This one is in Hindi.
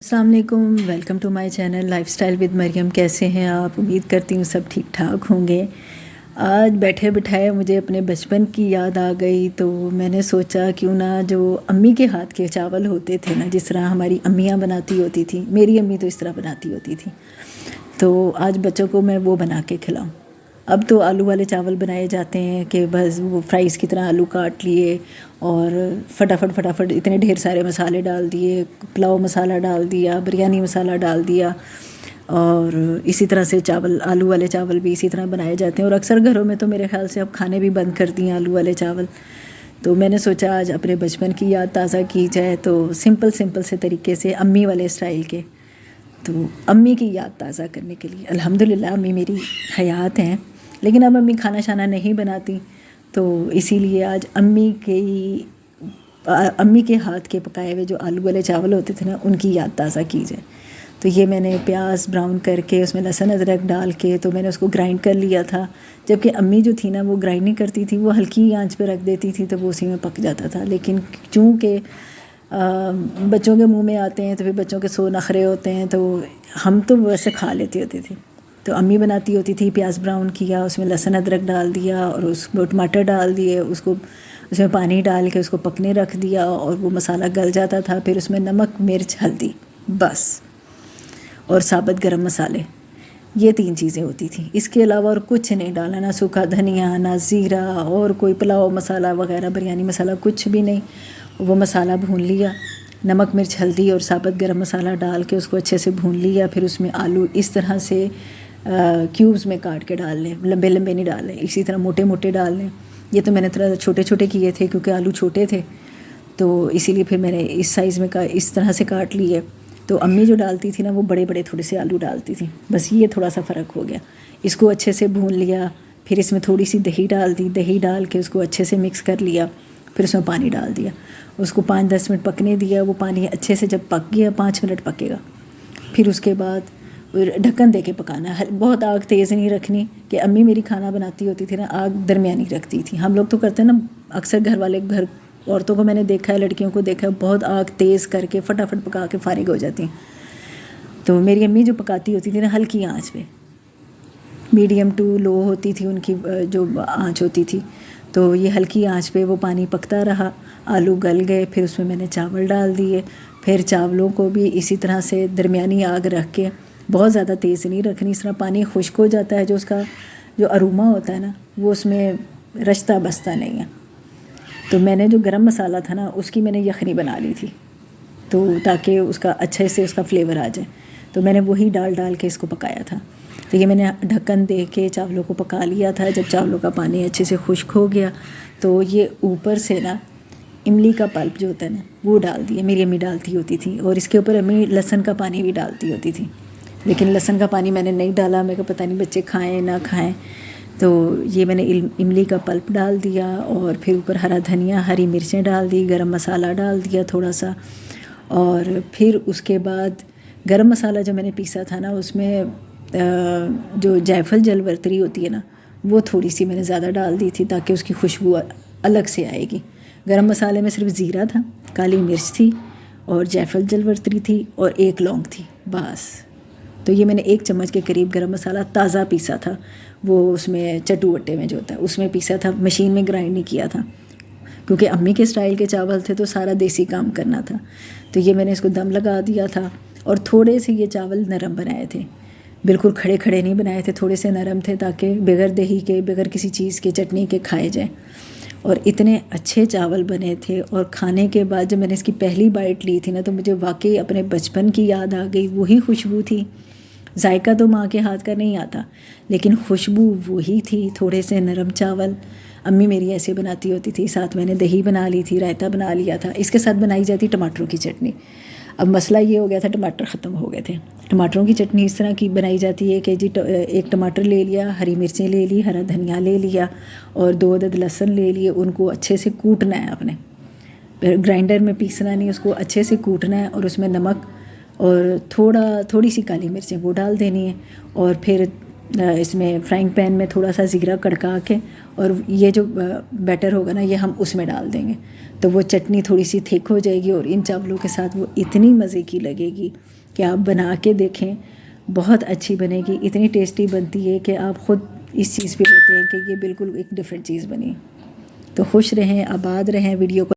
अस्सलाम वालेकुम, welcome to my channel lifestyle with Maryam. कैसे हैं आप? उम्मीद करती हूँ सब ठीक ठाक होंगे। आज बैठे बिठाए मुझे अपने बचपन की याद आ गई, तो मैंने सोचा क्यों ना जो अम्मी के हाथ के चावल होते थे ना, जिस तरह हमारी अम्मियाँ बनाती होती थी, मेरी अम्मी तो इस तरह बनाती होती थी, तो आज बच्चों को मैं वो बना के खिलाऊँ। अब तो आलू वाले चावल बनाए जाते हैं कि बस वो फ्राइज़ की तरह आलू काट लिए और फटाफट इतने ढेर सारे मसाले डाल दिए, पुलाव मसाला डाल दिया, बिरयानी मसाला डाल दिया, और इसी तरह से चावल, आलू वाले चावल भी इसी तरह बनाए जाते हैं। और अक्सर घरों में तो मेरे ख़्याल से अब खाने भी बंद कर दिए आलू वाले चावल। तो मैंने सोचा आज अपने बचपन की याद ताज़ा की जाए, तो सिंपल से तरीके से अम्मी वाले स्टाइल के। तो अम्मी की याद ताज़ा करने के लिए, अल्हम्दुलिल्लाह अम्मी मेरी हयात हैं, लेकिन अब अम्मी खाना शाना नहीं बनाती, तो इसीलिए आज अम्मी के हाथ के पकाए हुए जो आलू वाले चावल होते थे ना, उनकी याद ताज़ा की जाए। तो ये मैंने प्याज ब्राउन करके उसमें लहसुन अदरक डाल के तो मैंने उसको ग्राइंड कर लिया था। जबकि अम्मी जो थी ना, वो ग्राइंड नहीं करती थी, वो हल्की आंच पे रख देती थी, तो वो उसी में पक जाता था। लेकिन चूँकि बच्चों के मुंह में आते हैं तो फिर बच्चों के सौ नखरे होते हैं, तो हम तो वैसे खा लेते होते थे। तो अम्मी बनाती होती थी, प्याज ब्राउन किया, उसमें लहसुन अदरक डाल दिया और उसमें टमाटर डाल दिए, उसको उसमें पानी डाल के उसको पकने रख दिया, और वो मसाला गल जाता था। फिर उसमें नमक, मिर्च, हल्दी, बस, और साबुत गरम मसाले, ये 3 चीज़ें होती थी। इसके अलावा और कुछ नहीं डाला, ना सूखा धनिया, ना ज़ीरा, और कोई पुलाव मसाला वगैरह, बिरयानी मसाला, कुछ भी नहीं। वो मसाला भून लिया, नमक, मिर्च, हल्दी और साबुत गरम मसाला डाल के उसको अच्छे से भून लिया। फिर उसमें आलू इस तरह से क्यूब्स में काट के डाल लें, लंबे लंबे नहीं डाल लें, इसी तरह मोटे मोटे डाल लें। ये तो मैंने थोड़ा छोटे छोटे किए थे क्योंकि आलू छोटे थे, तो इसीलिए फिर मैंने इस साइज़ में इस तरह से काट लिए। तो अम्मी जो डालती थी ना, वो बड़े बड़े थोड़े से आलू डालती थी, बस ये थोड़ा सा फ़र्क हो गया। इसको अच्छे से भून लिया, फिर इसमें थोड़ी सी दही डाल दी, दही डाल के उसको अच्छे से मिक्स कर लिया। फिर उसमें पानी डाल दिया, उसको 5-10 मिनट पकने दिया। वो पानी अच्छे से जब पक गया, 5 मिनट पकेगा, फिर उसके बाद ढक्कन दे के पकाना है। बहुत आग तेज़ नहीं रखनी, कि अम्मी मेरी खाना बनाती होती थी ना, आग दरमियानी रखती थी। हम लोग तो करते हैं ना, अक्सर घर वाले, घर औरतों को मैंने देखा है, लड़कियों को देखा है, बहुत आग तेज़ करके फटाफट पका के फारिग हो जाती हैं। तो मेरी अम्मी जो पकाती होती थी ना, हल्की आंच पे, मीडियम टू लो होती थी उनकी जो आंच होती थी। तो ये हल्की आंच पे वो पानी पकता रहा, आलू गल गए, फिर उसमें मैंने चावल डाल दिए। फिर चावलों को भी इसी तरह से दरमियानी आग रख के, बहुत ज़्यादा तेज़ नहीं रखनी, इस तरह पानी खुश्क हो जाता है, जो उसका जो अरोमा होता है ना, वो उसमें रचता बसता नहीं है। तो मैंने जो गरम मसाला था ना, उसकी मैंने यखनी बना ली थी, तो ताकि उसका अच्छे से उसका फ्लेवर आ जाए। तो मैंने वही डाल के इसको पकाया था। तो ये मैंने ढक्कन दे के चावलों को पका लिया था। जब चावलों का पानी अच्छे से खुश्क हो गया, तो ये ऊपर से ना इमली का पल्प जो होता है ना, वो डाल दिया। मेरी अम्मी डालती होती थी, और इसके ऊपर अम्मी लहसुन का पानी भी डालती होती थी, लेकिन लहसुन का पानी मैंने नहीं डाला। मेरे को पता नहीं बच्चे खाएं ना खाएं, तो ये मैंने इमली का पल्प डाल दिया, और फिर ऊपर हरा धनिया, हरी मिर्चें डाल दी, गरम मसाला डाल दिया थोड़ा सा। और फिर उसके बाद गरम मसाला जो मैंने पीसा था ना, उसमें जो जायफल जलवर्तरी होती है ना, वो थोड़ी सी मैंने ज़्यादा डाल दी थी, ताकि उसकी खुशबू अलग से आएगी। गरम मसाले में सिर्फ ज़ीरा था, काली मिर्च थी, और जायफल जलवर्तरी थी, और 1 लौंग थी, बस। तो ये मैंने 1 चम्मच के करीब गरम मसाला ताज़ा पीसा था, वो उसमें चटू वट्टे में जो होता है उसमें पीसा था, मशीन में ग्राइंड नहीं किया था, क्योंकि अम्मी के स्टाइल के चावल थे तो सारा देसी काम करना था। तो ये मैंने इसको दम लगा दिया था, और थोड़े से ये चावल नरम बनाए थे, बिल्कुल खड़े खड़े नहीं बनाए थे, थोड़े से नरम थे, ताकि बगैर दही के, बगैर किसी चीज़ के, चटनी के खाए जाए। और इतने अच्छे चावल बने थे। और खाने के बाद जब मैंने इसकी पहली बाइट ली थी ना, तो मुझे वाकई अपने बचपन की याद आ गई। वही खुशबू थी, जायका तो माँ के हाथ का नहीं आता, लेकिन खुशबू वही थी। थोड़े से नरम चावल अम्मी मेरी ऐसे बनाती होती थी। साथ मैंने दही बना ली थी, रायता बना लिया था। इसके साथ बनाई जाती टमाटरों की चटनी। अब मसला ये हो गया था, टमाटर ख़त्म हो गए थे। टमाटरों की चटनी इस तरह की बनाई जाती है कि जी, 1 टमाटर ले लिया, हरी मिर्चें ले ली, हरा धनिया ले लिया, और 2 अदद लहसुन ले लिए। उनको अच्छे से कूटना है अपने, ग्राइंडर में पीसना नहीं, उसको अच्छे से कूटना है। और उसमें नमक और थोड़ी सी काली मिर्चें वो डाल देनी है, और फिर इसमें फ्राइंग पैन में थोड़ा सा ज़ीरा कड़का के, और ये जो बैटर होगा ना ये हम उसमें डाल देंगे, तो वो चटनी थोड़ी सी थिक हो जाएगी और इन चावलों के साथ वो इतनी मज़े की लगेगी कि आप बना के देखें, बहुत अच्छी बनेगी, इतनी टेस्टी बनती है कि आप ख़ुद इस चीज़ पे होते हैं कि ये बिल्कुल एक डिफरेंट चीज़ बनी। तो खुश रहें, आबाद रहें। वीडियो को